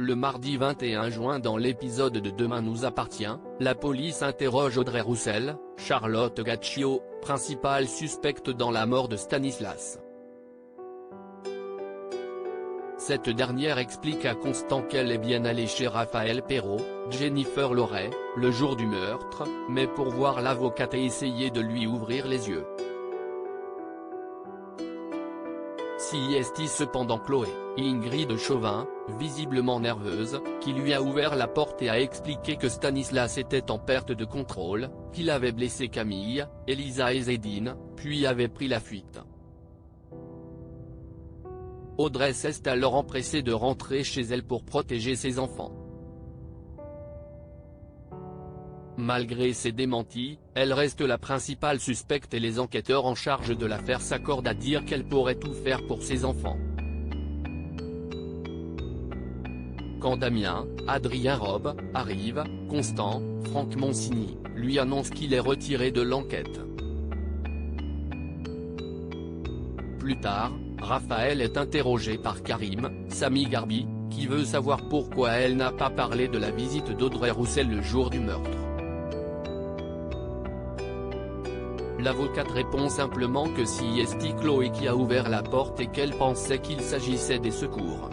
Le mardi 21 juin dans l'épisode de Demain nous appartient, la police interroge Audrey Roussel, Charlotte Gaccio, principale suspecte dans la mort de Stanislas. Cette dernière explique à Constant qu'elle est bien allée chez Raphaël Perrault, Jennifer Loret, le jour du meurtre, mais pour voir l'avocate et essayer de lui ouvrir les yeux. Si est cependant Chloé, Ingrid Chauvin, visiblement nerveuse, qui lui a ouvert la porte et a expliqué que Stanislas était en perte de contrôle, qu'il avait blessé Camille, Elisa et Zédine, puis avait pris la fuite. Audrey s'est alors empressée de rentrer chez elle pour protéger ses enfants. Malgré ces démentis, elle reste la principale suspecte et les enquêteurs en charge de l'affaire s'accordent à dire qu'elle pourrait tout faire pour ses enfants. Quand Damien, Adrien Robe, arrive, Constant, Franck Monsigny, lui annonce qu'il est retiré de l'enquête. Plus tard, Raphaël est interrogé par Karim, Sami Garbi, qui veut savoir pourquoi elle n'a pas parlé de la visite d'Audrey Roussel le jour du meurtre. L'avocate répond simplement que si est Chloé qui a ouvert la porte et qu'elle pensait qu'il s'agissait des secours.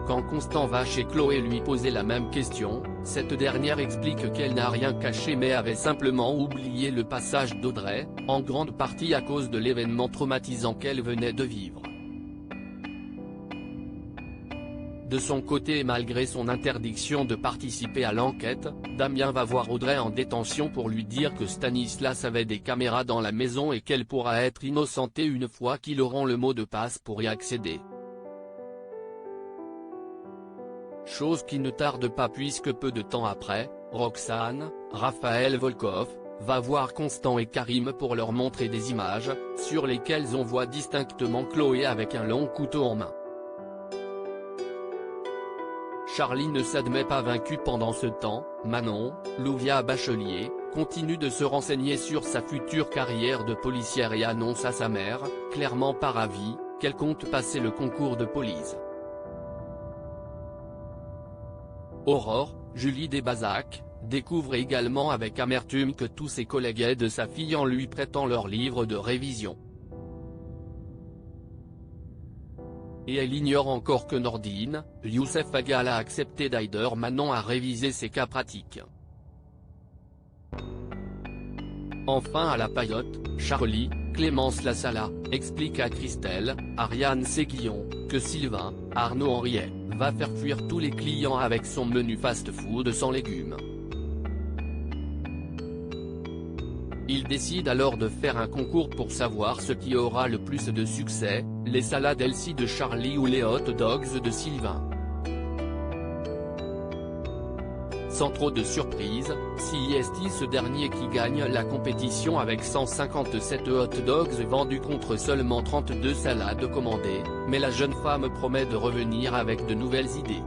Quand Constant va chez Chloé lui poser la même question, cette dernière explique qu'elle n'a rien caché mais avait simplement oublié le passage d'Audrey, en grande partie à cause de l'événement traumatisant qu'elle venait de vivre. De son côté et malgré son interdiction de participer à l'enquête, Damien va voir Audrey en détention pour lui dire que Stanislas avait des caméras dans la maison et qu'elle pourra être innocentée une fois qu'ils auront le mot de passe pour y accéder. Chose qui ne tarde pas puisque peu de temps après, Roxane, Raphaël Volkov, va voir Constant et Karim pour leur montrer des images, sur lesquelles on voit distinctement Chloé avec un long couteau en main. Charlie ne s'admet pas vaincu pendant ce temps, Manon, Louvia Bachelier, continue de se renseigner sur sa future carrière de policière et annonce à sa mère, clairement par avis, qu'elle compte passer le concours de police. Aurore, Julie Desbazac, découvre également avec amertume que tous ses collègues aident sa fille en lui prêtant leurs livres de révision. Et elle ignore encore que Nordine, Youssef Agal a accepté d'aider Manon à réviser ses cas pratiques. Enfin à la paillote, Charlie, Clémence Lassala, explique à Christelle, Ariane Séguillon, que Sylvain, Arnaud Henriet, va faire fuir tous les clients avec son menu fast-food sans légumes. Il décide alors de faire un concours pour savoir ce qui aura le plus de succès, les salades Elsie de Charlie ou les hot dogs de Sylvain. Sans trop de surprise, c'est ce dernier qui gagne la compétition avec 157 hot dogs vendus contre seulement 32 salades commandées, mais la jeune femme promet de revenir avec de nouvelles idées.